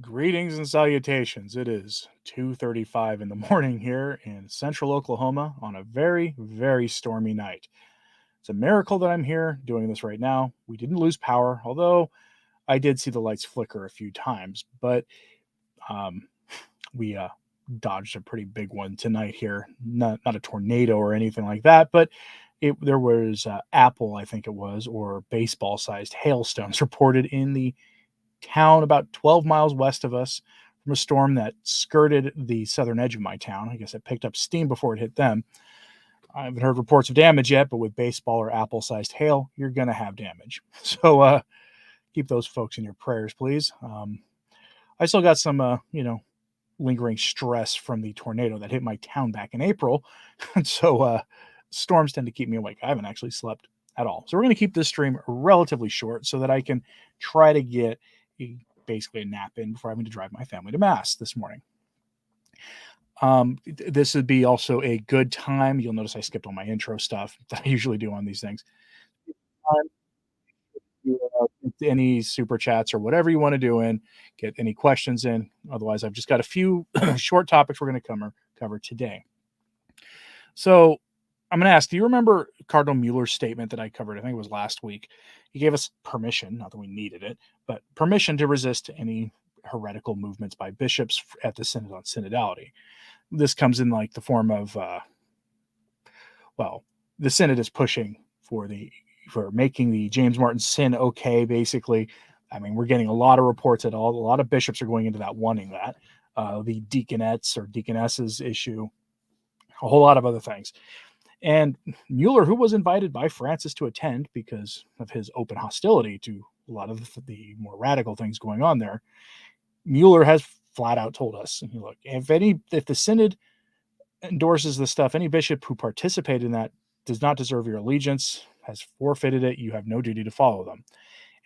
Greetings and salutations. It is 2:35 in the morning here in central Oklahoma on a very, very stormy night. It's a miracle that I'm here doing this right now. We didn't lose power, although I did see the lights flicker a few times, but um, we dodged a pretty big one tonight here. Not a tornado or anything like that, but there was apple, I think it was, or baseball-sized hailstones reported in the town about 12 miles west of us from a storm that skirted the southern edge of my town. I guess it picked up steam before it hit them. I haven't heard reports of damage yet, but with baseball or apple-sized hail, you're going to have damage. So keep those folks in your prayers, please. I still got some, lingering stress from the tornado that hit my town back in April. And so storms tend to keep me awake. I haven't actually slept at all. So we're going to keep this stream relatively short so that I can try to get basically a nap in before having to drive my family to mass this morning. This would be also a good time. You'll notice I skipped all my intro stuff that I usually do on these things. Any super chats or whatever you want to do in, get any questions in. Otherwise, I've just got a few short topics we're going to cover today. So I'm going to ask, do you remember Cardinal Mueller's statement that I covered? I think it was last week. He gave us permission, not that we needed it, but permission to resist any heretical movements by bishops at the Synod on synodality. This comes in like the form of, the Synod is pushing for making the James Martin sin okay, basically. I mean, we're getting a lot of reports that a lot of bishops are going into that, wanting that. The deaconettes or deaconesses issue, a whole lot of other things. And Mueller, who was invited by Francis to attend because of his open hostility to a lot of the more radical things going on there, Mueller has flat out told us, look, if the Synod endorses this stuff, any bishop who participated in that does not deserve your allegiance, has forfeited it, you have no duty to follow them.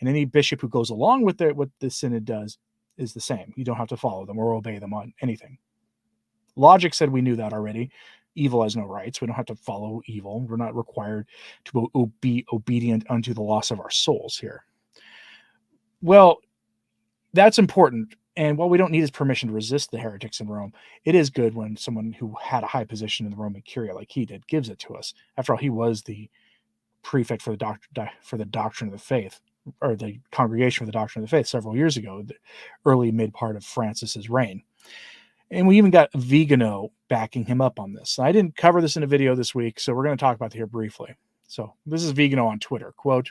And any bishop who goes along with what the Synod does is the same. You don't have to follow them or obey them on anything. Logic said we knew that already. Evil has no rights. We don't have to follow evil. We're not required to be obedient unto the loss of our souls here. Well, that's important. And while we don't need his permission to resist the heretics in Rome, it is good when someone who had a high position in the Roman Curia, like he did, gives it to us. After all, he was the prefect for the doctrine of the faith, or the congregation for the doctrine of the faith several years ago, the early mid part of Francis's reign. And we even got Vigano backing him up on this. I didn't cover this in a video this week, so we're going to talk about it here briefly. So this is Vigano on Twitter. Quote,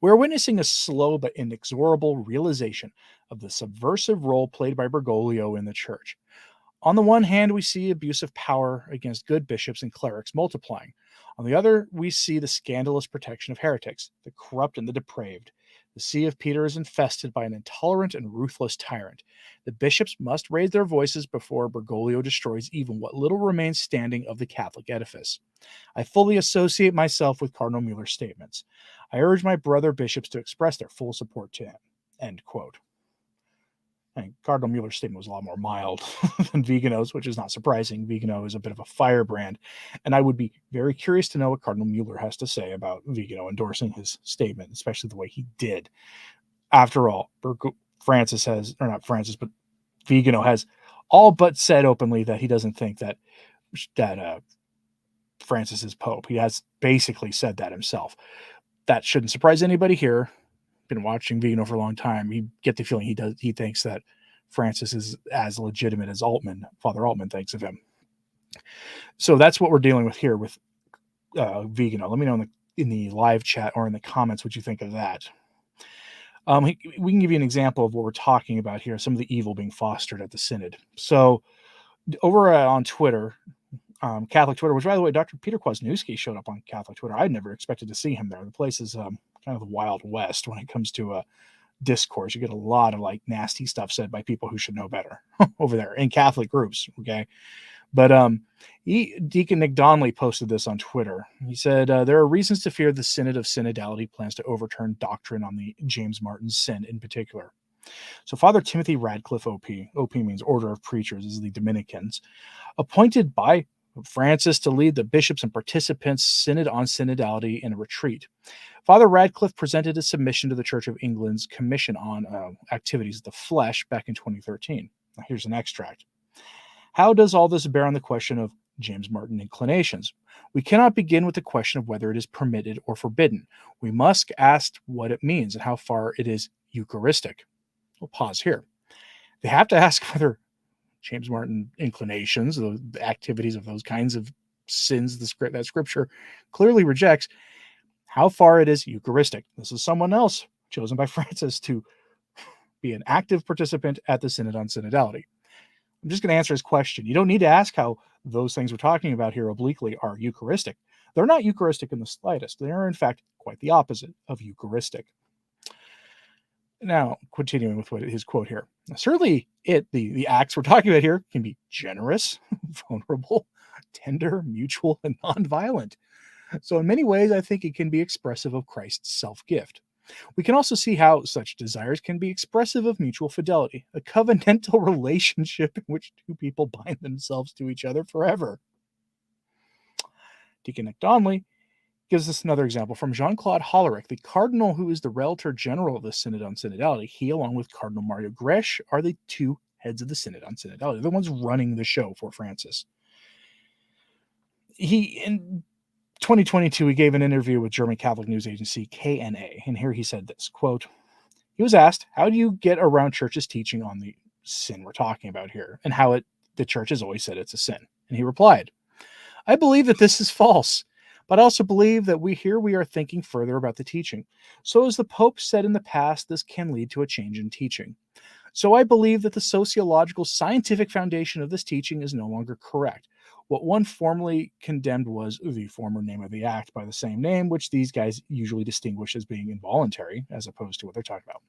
"We're witnessing a slow but inexorable realization of the subversive role played by Bergoglio in the church. On the one hand, we see abuse of power against good bishops and clerics multiplying. On the other, we see the scandalous protection of heretics, the corrupt and the depraved. The See of Peter is infested by an intolerant and ruthless tyrant. The bishops must raise their voices before Bergoglio destroys even what little remains standing of the Catholic edifice. I fully associate myself with Cardinal Mueller's statements. I urge my brother bishops to express their full support to him." End quote. And Cardinal Mueller's statement was a lot more mild than Vigano's, which is not surprising. Vigano is a bit of a firebrand. And I would be very curious to know what Cardinal Mueller has to say about Vigano endorsing his statement, especially the way he did. After all, Vigano has all but said openly that he doesn't think that Francis is Pope. He has basically said that himself. That shouldn't surprise anybody here. Been watching Vigano for a long time. You get the feeling he thinks that Francis is as legitimate as Father Altman thinks of him. So that's what we're dealing with here with Vigano. Let me know in the live chat or in the comments what you think of that. We can give you an example of what we're talking about here, some of the evil being fostered at the Synod. So over on Twitter, Catholic Twitter, which, by the way, Dr. Peter Kwasniewski showed up on Catholic Twitter. I'd never expected to see him there. The place is kind of the Wild West when it comes to discourse. You get a lot of like nasty stuff said by people who should know better over there in Catholic groups. Okay. But Deacon Nick Donnelly posted this on Twitter. He said, there are reasons to fear the Synod of Synodality plans to overturn doctrine on the James Martin sin in particular. So Father Timothy Radcliffe, OP means Order of Preachers, is the Dominicans, appointed by Francis to lead the bishops and participants synod on synodality in a retreat. Father Radcliffe presented a submission to the Church of England's Commission on Activities of the Flesh back in 2013. Now, here's an extract. How does all this bear on the question of James Martin inclinations? We cannot begin with the question of whether it is permitted or forbidden. We must ask what it means and how far it is Eucharistic. We'll pause here. They have to ask whether James Martin inclinations, the activities of those kinds of sins that Scripture clearly rejects, how far it is Eucharistic. This is someone else chosen by Francis to be an active participant at the Synod on Synodality. I'm just going to answer his question. You don't need to ask how those things we're talking about here obliquely are Eucharistic. They're not Eucharistic in the slightest. They are, in fact, quite the opposite of Eucharistic. Now, continuing with his quote here. Certainly, the acts we're talking about here can be generous, vulnerable, tender, mutual, and nonviolent. So in many ways, I think it can be expressive of Christ's self-gift. We can also see how such desires can be expressive of mutual fidelity, a covenantal relationship in which two people bind themselves to each other forever. Deacon Nick Donnelly gives us another example from Jean-Claude Hollerich, the cardinal who is the Relator General of the Synod on Synodality. He, along with Cardinal Mario Gresh, are the two heads of the Synod on Synodality. They're the ones running the show for Francis. In 2022, he gave an interview with German Catholic news agency KNA, and here he said this, quote, he was asked, how do you get around church's teaching on the sin we're talking about here, and how the church has always said it's a sin? And he replied, I believe that this is false, but I also believe that we are thinking further about the teaching. So as the Pope said in the past, this can lead to a change in teaching. So I believe that the sociological scientific foundation of this teaching is no longer correct. What one formerly condemned was the former name of the act by the same name, which these guys usually distinguish as being involuntary, as opposed to what they're talking about.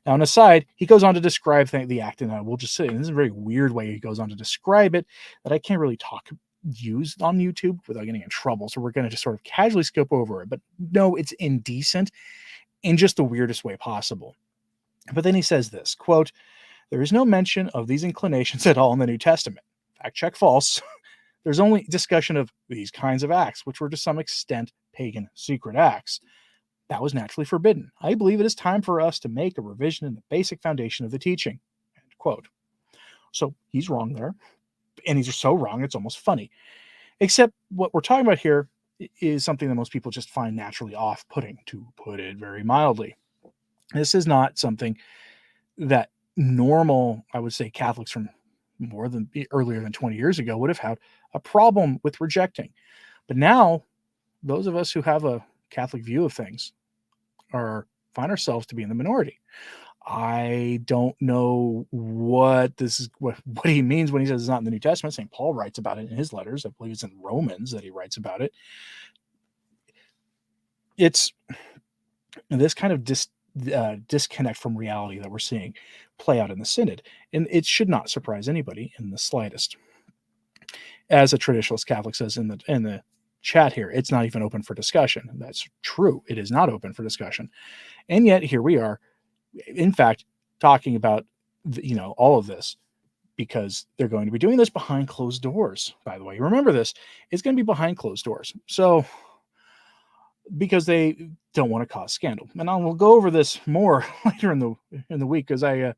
Now, on the side, he goes on to describe the act, and we'll just say, and this is a very weird way he goes on to describe it, that I can't really use on YouTube without getting in trouble, so we're going to just sort of casually skip over it. But no, it's indecent in just the weirdest way possible. But then he says this, quote, there is no mention of these inclinations at all in the New Testament. Fact check false. There's only discussion of these kinds of acts, which were to some extent pagan secret acts. That was naturally forbidden. I believe it is time for us to make a revision in the basic foundation of the teaching. End quote. So he's wrong there. And he's so wrong, it's almost funny. Except what we're talking about here is something that most people just find naturally off-putting, to put it very mildly. This is not something that normal, I would say, Catholics from earlier than 20 years ago would have had a problem with rejecting. But now, those of us who have a Catholic view of things find ourselves to be in the minority. I don't know what he means when he says it's not in the New Testament. St. Paul writes about it in his letters. I believe it's in Romans that he writes about it. It's this kind of disconnect from reality that we're seeing play out in the Synod, and it should not surprise anybody in the slightest. As a traditionalist Catholic says in the chat here, it's not even open for discussion. That's true. It is not open for discussion, and yet here we are. In fact, talking about all of this because they're going to be doing this behind closed doors. By the way, remember this, it's going to be behind closed doors. So because they don't want to cause scandal. And we'll go over this more later in the week, because I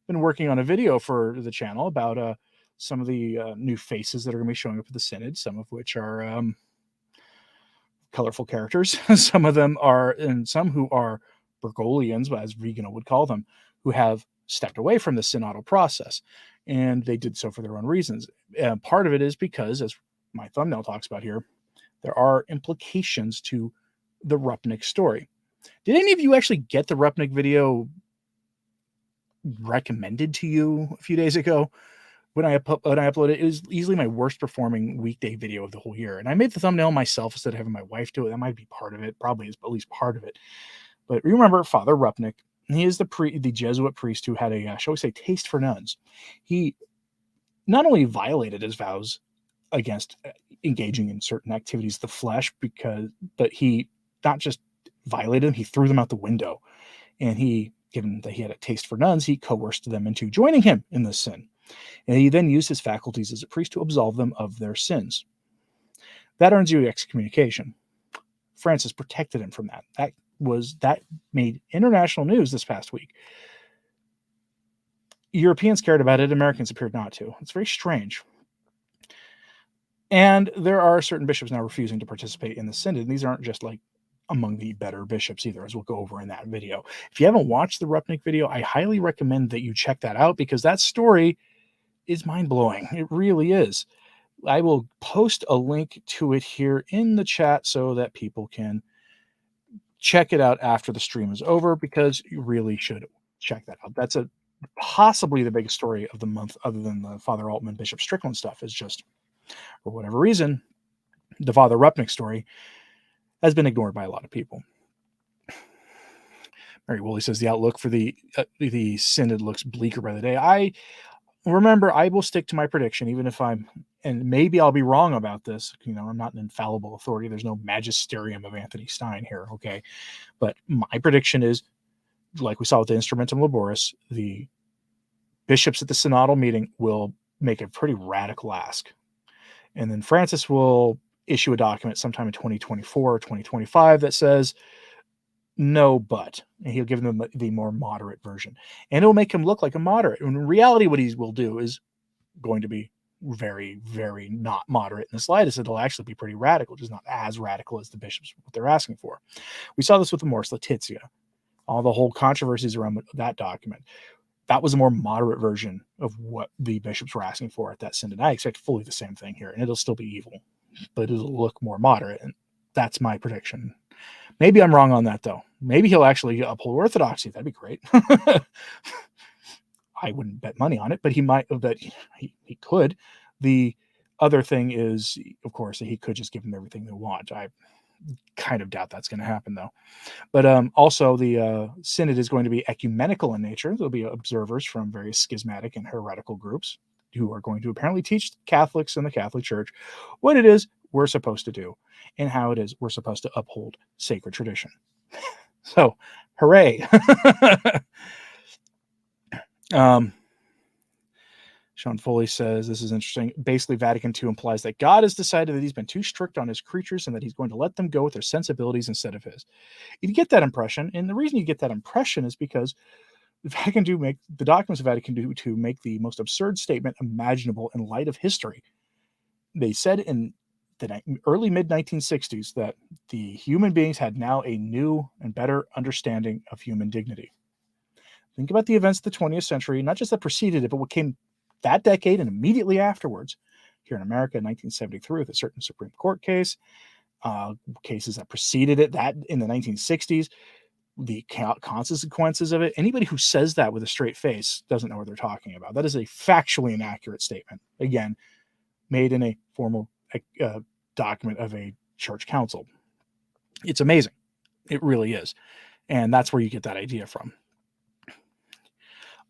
been working on a video for the channel about some of the new faces that are going to be showing up at the Synod, some of which are colorful characters. Some of them are, and some who are Bergoglians, as Vigano would call them, who have stepped away from the synodal process. And they did so for their own reasons. Part of it is because, as my thumbnail talks about here, there are implications to the Rupnik story. Did any of you actually get the Rupnik video recommended to you a few days ago? When I uploaded it, it was easily my worst performing weekday video of the whole year. And I made the thumbnail myself instead of having my wife do it. That might be part of it. Probably is at least part of it. But remember Father Rupnik. He is the Jesuit priest who had a, shall we say, taste for nuns. He not only violated his vows against engaging in certain activities of the flesh, but he not just violated them, he threw them out the window. And given that he had a taste for nuns, he coerced them into joining him in this sin. And he then used his faculties as a priest to absolve them of their sins. That earns you excommunication. Francis protected him from that. That made international news this past week. Europeans cared about it. Americans appeared not to. It's very strange. And there are certain bishops now refusing to participate in the synod. And these aren't just like among the better bishops either, as we'll go over in that video. If you haven't watched the Rupnik video, I highly recommend that you check that out, because that story is mind-blowing. It really is. I will post a link to it here in the chat so that people can check it out after the stream is over, because you really should check that out. That's possibly the biggest story of the month, other than the Father Altman, Bishop Strickland stuff. Is just, for whatever reason, the Father Rupnik story has been ignored by a lot of people. Mary Woolley says the outlook for the synod looks bleaker by the day. I will stick to my prediction, even if and maybe I'll be wrong about this. I'm not an infallible authority. There's no magisterium of Anthony Stein here, okay? But my prediction is, like we saw with the Instrumentum Laboris, the bishops at the synodal meeting will make a pretty radical ask. And then Francis will issue a document sometime in 2024 or 2025 that says, no, but. And he'll give them the more moderate version. And it'll make him look like a moderate. And in reality, what he will do is going to be very, very not moderate in the slightest. It'll actually be pretty radical, just not as radical as the bishops, what they're asking for. We saw this with the Mors Laetitia. All the whole controversies around that document. That was a more moderate version of what the bishops were asking for at that synod. I expect fully the same thing here, and it'll still be evil, but it'll look more moderate, and that's my prediction. Maybe I'm wrong on that, though. Maybe he'll actually uphold orthodoxy. That'd be great. I wouldn't bet money on it, but he might. But he could. The other thing is, of course, that he could just give them everything they want. I kind of doubt that's going to happen, though. But also, the synod is going to be ecumenical in nature. There'll be observers from various schismatic and heretical groups who are going to apparently teach Catholics and the Catholic Church what it is we're supposed to do and how it is we're supposed to uphold sacred tradition. So, hooray. Sean Foley says, this is interesting. Basically, Vatican II implies that God has decided that he's been too strict on his creatures and that he's going to let them go with their sensibilities instead of his. You get that impression, and the reason you get that impression is because the documents of Vatican II make the most absurd statement imaginable in light of history. They said in the early mid-1960s that the human beings had now a new and better understanding of human dignity. Think about the events of the 20th century, not just that preceded it, but what came that decade and immediately afterwards. Here in America in 1973 with a certain Supreme Court case, cases that preceded it, that in the 1960s, the consequences of it. Anybody who says that with a straight face doesn't know what they're talking about. That is a factually inaccurate statement. Again, made in a formal document of a church council. It's amazing. It really is. And that's where you get that idea from.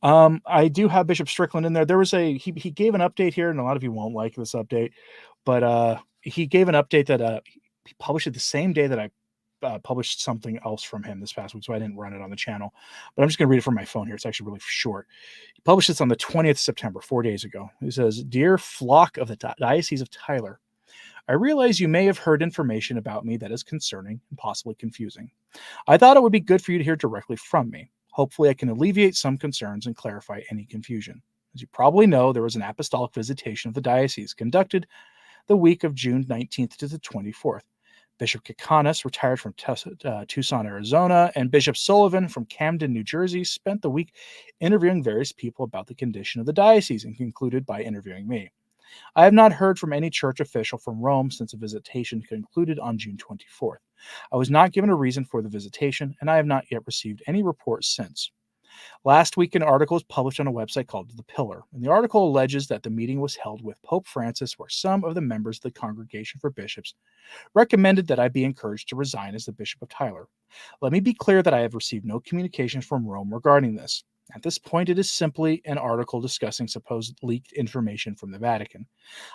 I do have Bishop Strickland in there. There was he gave an update here, and a lot of you won't like this update, but he gave an update that he published it the same day that I published something else from him this past week, so I didn't run it on the channel. But I'm just going to read it from my phone here. It's actually really short. He published this on the 20th of September, 4 days ago. He says, "Dear flock of the Diocese of Tyler, I realize you may have heard information about me that is concerning and possibly confusing. I thought it would be good for you to hear directly from me. Hopefully, I can alleviate some concerns and clarify any confusion. As you probably know, there was an apostolic visitation of the diocese conducted the week of June 19th to the 24th. Bishop Kikanis retired from Tucson, Arizona, and Bishop Sullivan from Camden, New Jersey, spent the week interviewing various people about the condition of the diocese and concluded by interviewing me. I have not heard from any church official from Rome since the visitation concluded on June 24th. I was not given a reason for the visitation, and I have not yet received any reports since. Last week, an article was published on a website called The Pillar, and the article alleges that the meeting was held with Pope Francis, where some of the members of the Congregation for Bishops recommended that I be encouraged to resign as the Bishop of Tyler. Let me be clear that I have received no communication from Rome regarding this. At this point, it is simply an article discussing supposed leaked information from the Vatican.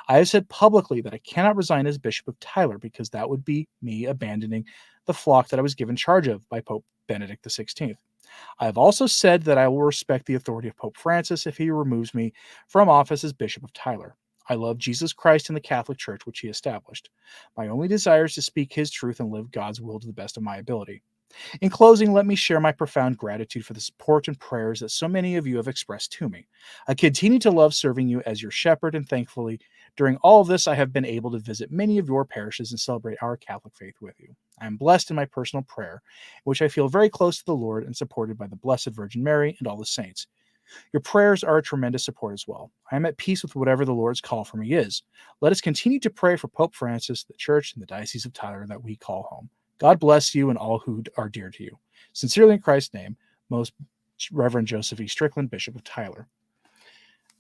I have said publicly that I cannot resign as Bishop of Tyler because that would be me abandoning the flock that I was given charge of by Pope Benedict XVI. I have also said that I will respect the authority of Pope Francis if he removes me from office as Bishop of Tyler. I love Jesus Christ and the Catholic Church, which he established. My only desire is to speak his truth and live God's will to the best of my ability. In closing, let me share my profound gratitude for the support and prayers that so many of you have expressed to me. I continue to love serving you as your shepherd, and thankfully, during all of this, I have been able to visit many of your parishes and celebrate our Catholic faith with you. I am blessed in my personal prayer, in which I feel very close to the Lord and supported by the Blessed Virgin Mary and all the saints. Your prayers are a tremendous support as well. I am at peace with whatever the Lord's call for me is. Let us continue to pray for Pope Francis, the Church, and the Diocese of Tyler that we call home. God bless you and all who are dear to you. Sincerely in Christ's name, Most Reverend Joseph E. Strickland, Bishop of Tyler.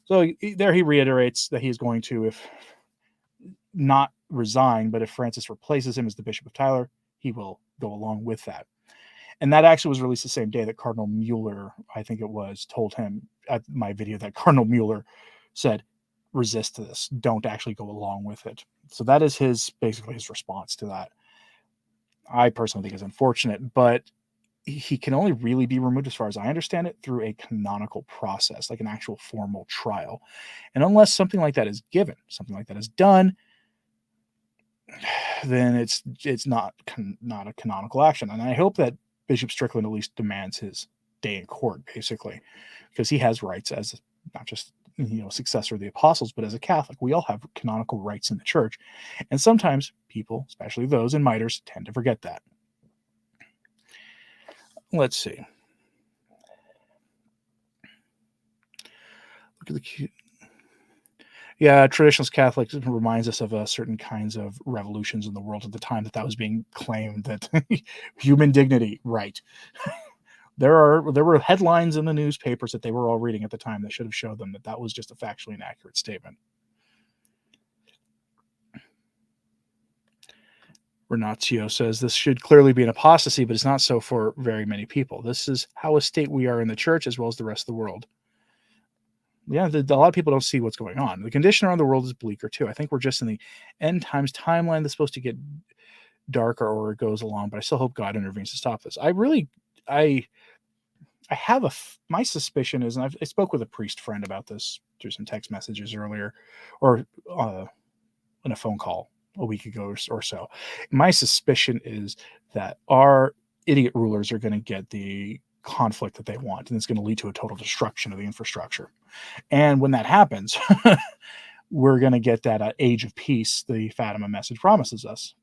So there he reiterates that he is going to, if not resign, but if Francis replaces him as the Bishop of Tyler, he will go along with that. And that actually was released the same day that Cardinal Mueller, I think it was, told him at my video that Cardinal Mueller said, resist this, don't actually go along with it. So that is basically his response to that. I personally think is unfortunate, but he can only really be removed, as far as I understand it, through a canonical process, like an actual formal trial. And unless something like that is given, something like that is done, then it's not a canonical action. And I hope that Bishop Strickland at least demands his day in court, basically, because he has rights as not just successor of the apostles, but as a Catholic. We all have canonical rights in the church, and sometimes people, especially those in mitres, tend to forget that. Let's see. Look at the cute. Yeah, traditionalist Catholics reminds us of certain kinds of revolutions in the world at the time that was being claimed, that human dignity, right? There were headlines in the newspapers that they were all reading at the time that should have showed them that was just a factually inaccurate statement. Renatio says this should clearly be an apostasy, but it's not so for very many people. This is how a state we are in the church as well as the rest of the world. Yeah, a lot of people don't see what's going on. The condition around the world is bleaker too. I think we're just in the end times timeline that's supposed to get darker or it goes along, but I still hope God intervenes to stop this. I have my suspicion is, and I spoke with a priest friend about this through some text messages earlier, or in a phone call a week ago or so. My suspicion is that our idiot rulers are going to get the conflict that they want, and it's going to lead to a total destruction of the infrastructure. And when that happens, we're going to get that age of peace the Fatima message promises us.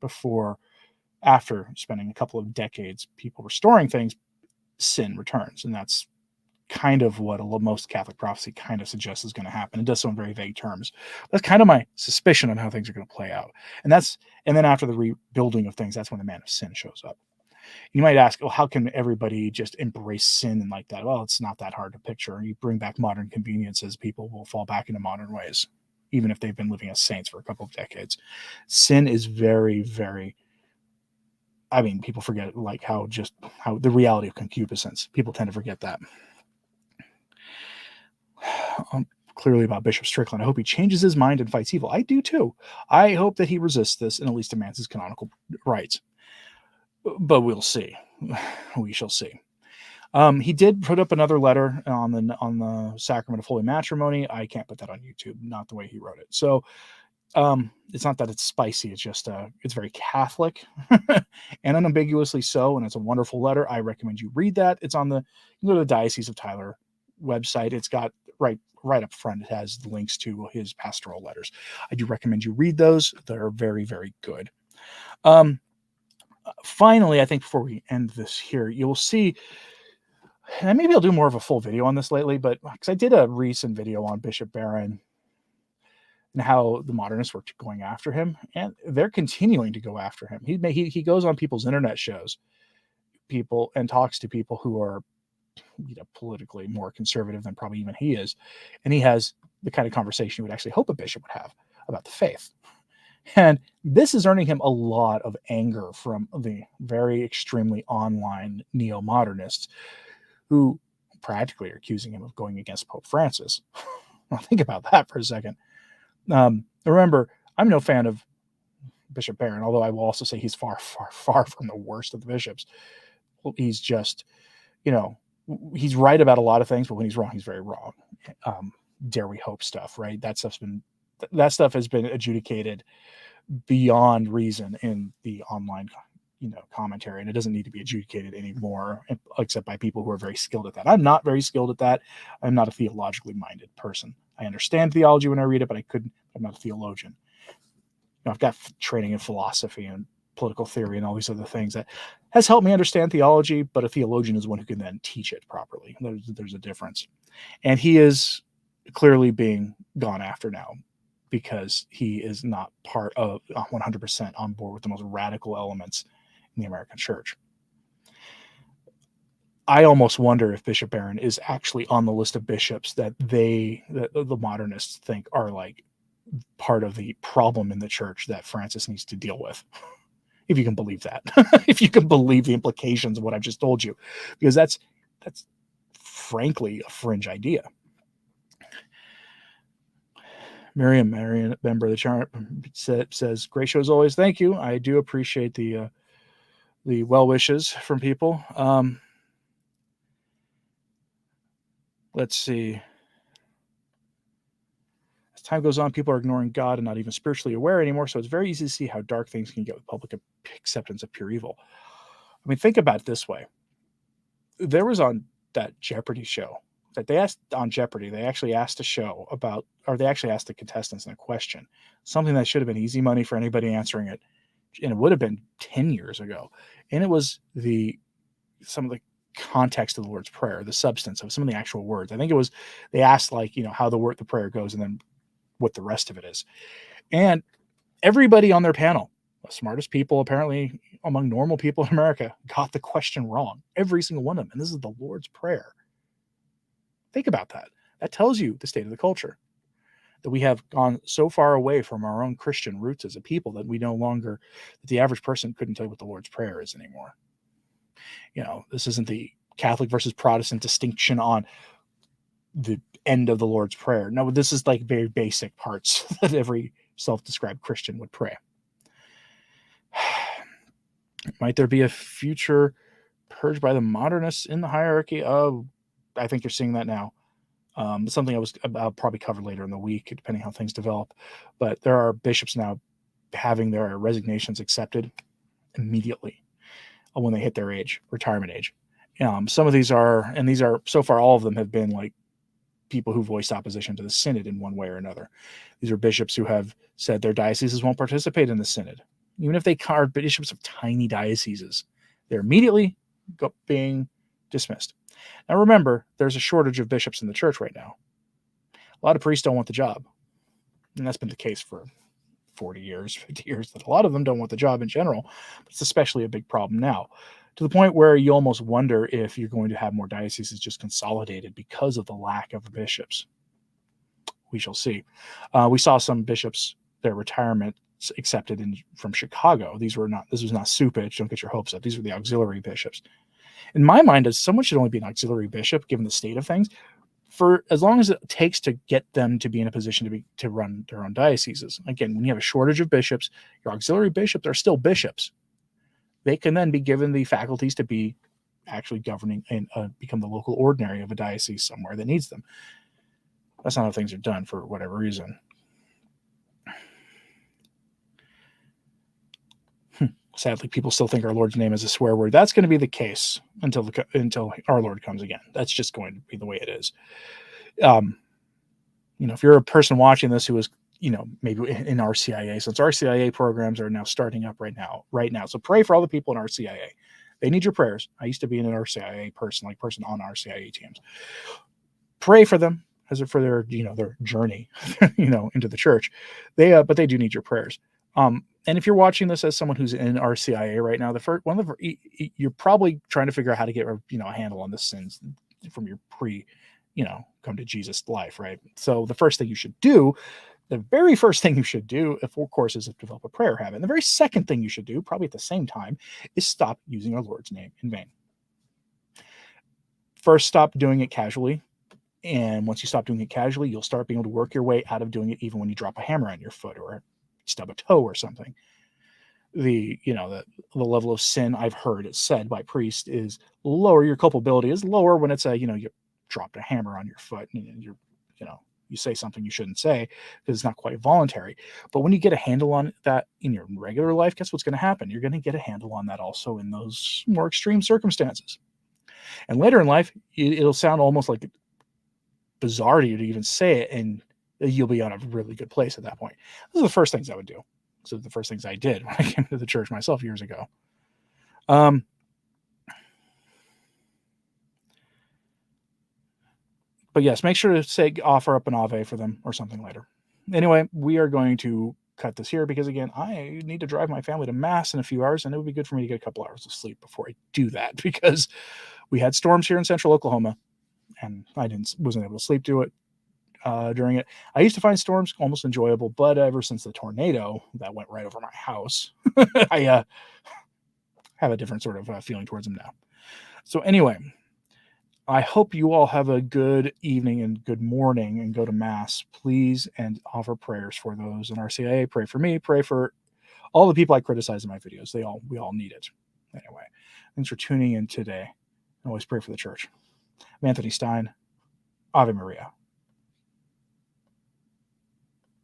After spending a couple of decades people restoring things, sin returns. And that's kind of what most Catholic prophecy kind of suggests is going to happen. It does so in very vague terms. That's kind of my suspicion on how things are going to play out. And then after the rebuilding of things, that's when the man of sin shows up. You might ask, well, how can everybody just embrace sin and like that? Well, it's not that hard to picture. You bring back modern conveniences, people will fall back into modern ways, even if they've been living as saints for a couple of decades. Sin is very, very, people forget how the reality of concupiscence. People tend to forget that. Clearly about Bishop Strickland. I hope he changes his mind and fights evil. I do too. I hope that he resists this and at least demands his canonical rights. But we'll see. We shall see. He did put up another letter on the sacrament of holy matrimony. I can't put that on YouTube, not the way he wrote it. So it's not that it's spicy. It's just it's very Catholic and unambiguously so, and it's a wonderful letter. I recommend you read that. It's on the Diocese of Tyler website. It's got right up front. It has the links to his pastoral letters. I do recommend you read those. They're very, very good. Finally, I think before we end this here, you'll see, and maybe I'll do more of a full video on this lately, but because I did a recent video on Bishop Barron and how the Modernists were going after him, and they're continuing to go after him. He goes on people's internet shows, and talks to people who are politically more conservative than probably even he is, and he has the kind of conversation you would actually hope a bishop would have about the faith. And this is earning him a lot of anger from the very extremely online neo-modernists who practically are accusing him of going against Pope Francis. Now think about that for a second. Remember, I'm no fan of Bishop Barron, although I will also say he's far, far, far from the worst of the bishops. He's just, he's right about a lot of things, but when he's wrong, he's very wrong. Dare we hope stuff, right? That stuff's been that stuff has been adjudicated beyond reason in the online commentary, and it doesn't need to be adjudicated anymore, except by people who are very skilled at that. I'm not very skilled at that. I'm not a theologically minded person. I understand theology when I read it, but I'm not a theologian. I've got training in philosophy and political theory and all these other things that has helped me understand theology, but a theologian is one who can then teach it properly. There's a difference. And he is clearly being gone after now because he is not part of 100% on board with the most radical elements in the American church. I almost wonder if Bishop Barron is actually on the list of bishops that the modernists think are like part of the problem in the church that Francis needs to deal with. If you can believe that, if you can believe the implications of what I've just told you, because that's frankly a fringe idea. Miriam, member of the chart, says, "Great show as always. Thank you. I do appreciate the well wishes from people." Let's see. As time goes on, people are ignoring God and not even spiritually aware anymore. So it's very easy to see how dark things can get with public acceptance of pure evil. I mean, think about it this way. There was on that Jeopardy show that they asked on Jeopardy, they actually asked a show about, or they actually asked the contestants in a question, something that should have been easy money for anybody answering it. And it would have been 10 years ago. And it was some of the context of the Lord's Prayer, the substance of some of the actual words. I think it was, they asked like, how the prayer goes and then what the rest of it is. And everybody on their panel, the smartest people apparently among normal people in America, got the question wrong. Every single one of them. And this is the Lord's Prayer. Think about that. That tells you the state of the culture, that we have gone so far away from our own Christian roots as a people that we no longer, that the average person couldn't tell you what the Lord's Prayer is anymore. This isn't the Catholic versus Protestant distinction on the end of the Lord's Prayer. No, this is like very basic parts that every self-described Christian would pray. Might there be a future purge by the modernists in the hierarchy? I think you're seeing that now. Something I'll probably cover later in the week, depending how things develop. But there are bishops now having their resignations accepted immediately when they hit their retirement age. Some of these are so far, all of them have been like people who voiced opposition to the synod in one way or another. These are bishops who have said their dioceses won't participate in the synod. Even if they are bishops of tiny dioceses, they're immediately being dismissed. Now remember, there's a shortage of bishops in the church right now. A lot of priests don't want the job. And that's been the case for 40 years, 50 years, that a lot of them don't want the job in general. But it's especially a big problem now, to the point where you almost wonder if you're going to have more dioceses just consolidated because of the lack of bishops. We shall see. We saw some bishops, their retirement accepted from Chicago. This was not supage. Don't get your hopes up. These were the auxiliary bishops. In my mind, someone should only be an auxiliary bishop, given the state of things, for as long as it takes to get them to be in a position to run their own dioceses. Again, when you have a shortage of bishops, your auxiliary bishops are still bishops. They can then be given the faculties to be actually governing and become the local ordinary of a diocese somewhere that needs them. That's not how things are done for whatever reason. Sadly, people still think our Lord's name is a swear word. That's going to be the case until our Lord comes again. That's just going to be the way it is. If you're a person watching this who is, maybe in RCIA, since RCIA programs are now starting up right now. So pray for all the people in RCIA. They need your prayers. I used to be an RCIA person on RCIA teams. Pray for them for their, their journey, into the church. But they do need your prayers. And if you're watching this as someone who's in RCIA right now, you're probably trying to figure out how to get a handle on the sins from your come to Jesus life, right? So the very first thing you should do, of course, is to develop a prayer habit. And the very second thing you should do, probably at the same time, is stop using our Lord's name in vain. First, stop doing it casually. And once you stop doing it casually, you'll start being able to work your way out of doing it even when you drop a hammer on your foot or stub a toe or something. The level of sin, I've heard it said by priests, is lower. Your culpability is lower when it's you dropped a hammer on your foot and you're you say something you shouldn't say because it's not quite voluntary. But when you get a handle on that in your regular life, guess what's going to happen? You're going to get a handle on that also in those more extreme circumstances. And later in life, it'll sound almost like bizarre to you to even say it, and you'll be on a really good place at that point. Those are the first things I would do. So the first things I did when I came to the church myself years ago. But yes, make sure to offer up an Ave for them or something later. Anyway, we are going to cut this here because, again, I need to drive my family to Mass in a few hours, and it would be good for me to get a couple hours of sleep before I do that, because we had storms here in central Oklahoma, and I wasn't able to sleep through it during it. I used to find storms almost enjoyable, but ever since the tornado that went right over my house, I have a different sort of feeling towards them now. So anyway, I hope you all have a good evening and good morning and go to Mass, please, and offer prayers for those in our CIA. Pray for me. Pray for all the people I criticize in my videos. We all need it. Anyway, thanks for tuning in today. And always pray for the church. I'm Anthony Stein. Ave Maria.